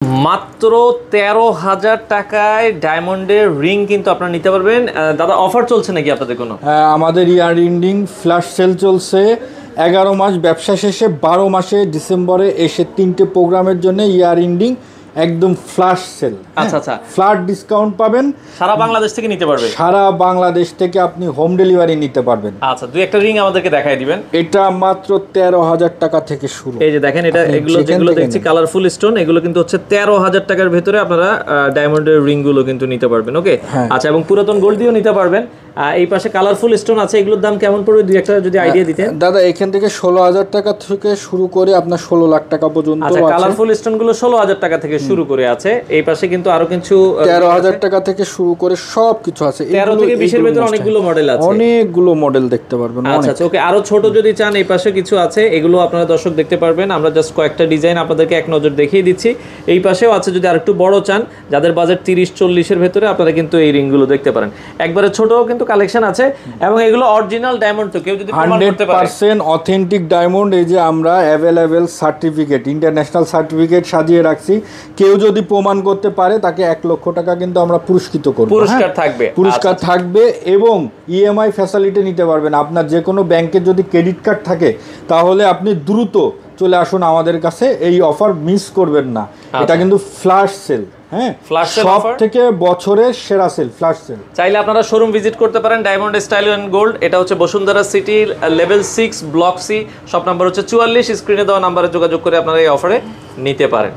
মাত্র ১৩,০০০ টাকায় ডায়মন্ডের রিং কিন্তু আপনারা নিতে পারবেন। দাদা অফার চলছে নাকি আপনাদের কোনো? হ্যাঁ, আমাদের ইয়ারিং রিং ফ্ল্যাশ সেল চলছে 11 মাস ব্যবসা শেষে 12 মাসে ডিসেম্বরে এসে 3টে প্রোগ্রামের জন্য ইয়ারিং রিং একদম ফ্ল্যাশ সেল। আচ্ছা আচ্ছা, ফ্ল্যাট ডিসকাউন্ট পাবেন, সারা বাংলাদেশ থেকে নিতে পারবে। সারা বাংলাদেশ থেকে আপনি হোম ডেলিভারি নিতে পারবেন। আচ্ছা, দুই একটা রিং আমাদেরকে দেখাই দিবেন। এটা মাত্র 13,000 টাকা থেকে শুরু। এই যে দেখেন, এটা এগুলো যেগুলো দেখছি কালারফুল স্টোন, এগুলো কিন্তু হচ্ছে 13,000 টাকার ভেতরে আপনারা ডায়মন্ডের রিং গুলো কিন্তু নিতে পারবেন। ওকে, আচ্ছা, এবং পুরাতন গোল্ড দিয়েও নিতে পারবেন। এই পাশে কালারফুল স্টোন আছে, এগুলোর দাম কেমন পড়বে দুই একটা যদি আইডিয়া দিতেন। দাদা এখান থেকে 16,000 টাকা থেকে শুরু করে আপনার 16 লাখ টাকা পর্যন্ত আছে। কালারফুল স্টোন গুলো 16,000 টাকা থেকে শুরু করে আছে। এই পাশে কিন্তু আরো কিছু 13,000 টাকা থেকে শুরু করে সব কিছু আছে। 13 থেকে 20 এর ভিতরে অনেকগুলো মডেল আছে, অনেকগুলো মডেল দেখতে পারবেন। আচ্ছা আচ্ছা, ওকে। আরো ছোট যদি চান এই পাশে কিছু আছে, এগুলো আপনারা দর্শক দেখতে পারবেন। আমরা জাস্ট কয়েকটা ডিজাইন আপনাদেরকে এক নজর দেখিয়ে দিচ্ছি। এই পাশেও আছে, যদি আরেকটু বড় চান, যাদের বাজেট 30-40 এর ভেতরে, আপনারা কিন্তু এই রিংগুলো দেখতে পারেন। একবারে ছোটও কিন্তু কালেকশন আছে, এবং এগুলো অরিজিনাল ডায়মন্ড। তো কেউ যদি প্রমাণ করতে পারে 100% অথেন্টিক ডায়মন্ড, এই যে আমরা অ্যাভেলেবেল সার্টিফিকেট, ইন্টারন্যাশনাল সার্টিফিকেট সাজিয়ে রাখছি। কেউ যদি প্রমাণ করতে পারে তাকে 1 লক্ষ টাকা কিন্তু আমরা পুরস্কৃত করব। পুরস্কার থাকবে, পুরস্কার থাকবে, এবং ইএমআই ফ্যাসিলিটি নিতে পারবেন। আপনার যে কোনো ব্যাংকে যদি ক্রেডিট কার্ড থাকে, তাহলে আপনি দ্রুত চলে আসুন আমাদের কাছে, এই অফার মিস করবেন না। এটা কিন্তু ফ্ল্যাশ সেল, হ্যাঁ, সব থেকে বছরের সেরা সেল, ফ্ল্যাশ সেল। চাইলে আপনারা শোরুম ভিজিট করতে পারেন, ডায়মন্ড স্টাইল অ্যান্ড গোল্ড। এটা হচ্ছে Bashundhara city level 6 block C, shop number হচ্ছে 44। স্ক্রিনে দেওয়া নাম্বারে যোগাযোগ করে আপনারা এই অফারে নিতে পারেন।